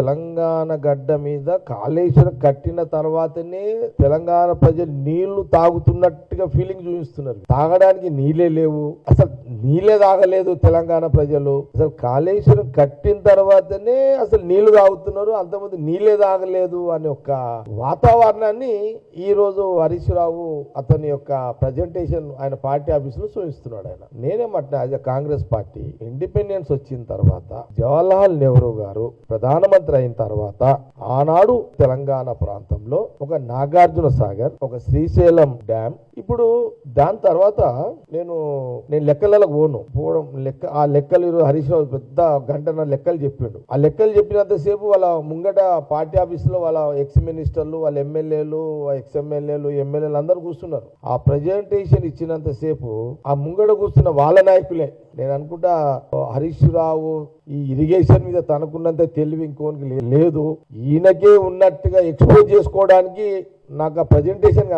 తెలంగాణ గడ్డ మీద కాళేశ్వరం కట్టిన తర్వాతనే తెలంగాణ ప్రజలు నీళ్లు తాగుతున్నట్టుగా ఫీలింగ్ చూపిస్తున్నారు. తాగడానికి నీళ్ళే లేవు, అసలు నీళ్ళే తాగలేదు తెలంగాణ ప్రజలు. అసలు కాళేశ్వరం కట్టిన తర్వాతనే అసలు నీళ్లు తాగుతున్నారు, అంతమంది నీళ్ళే తాగలేదు అనే ఒక వాతావరణాన్ని ఈ రోజు హరీష్ రావు అతని యొక్క ప్రజెంటేషన్ ఆయన పార్టీ ఆఫీసులో చూపిస్తున్నాడు. ఆయన నేనేమంటున్నా, యాజ్ కాంగ్రెస్ పార్టీ ఇండిపెండెన్స్ వచ్చిన తర్వాత జవహర్లాల్ నెహ్రూ గారు ప్రధానమంత్రి అయిన తర్వాత ఆనాడు తెలంగాణ ప్రాంతంలో ఒక నాగార్జున సాగర్, ఒక శ్రీశైలం డ్యామ్, ఇప్పుడు దాని తర్వాత నేను లెక్కలకు పోవడం ఆ లెక్కలు హరీష్ రావు పెద్ద గంటన్న లెక్కలు చెప్పిండు. ఆ లెక్కలు చెప్పినంతసేపు వాళ్ళ ముంగట పార్టీ ఆఫీసులో వాళ్ళ ఎక్స్ మినిస్టర్లు, వాళ్ళ ఎమ్మెల్యేలు, ఎక్స్ ఎమ్మెల్యేలు, ఎమ్మెల్యేలు అందరూ కూర్చున్నారు. ఆ ప్రజెంటేషన్ ఇచ్చినంతసేపు ఆ ముంగట కూర్చున్న వాళ్ళ నాయకులే. నేను అనుకుంటా హరీష్ రావు ఈ ఇరిగేషన్ మీద తనకున్నంత తెలివి ఇంకోనికి లేదు, ఈయనకే ఉన్నట్టుగా ఎక్స్పోజ్ చేసుకోవడానికి నాకు ఆ ప్రజెంటేషన్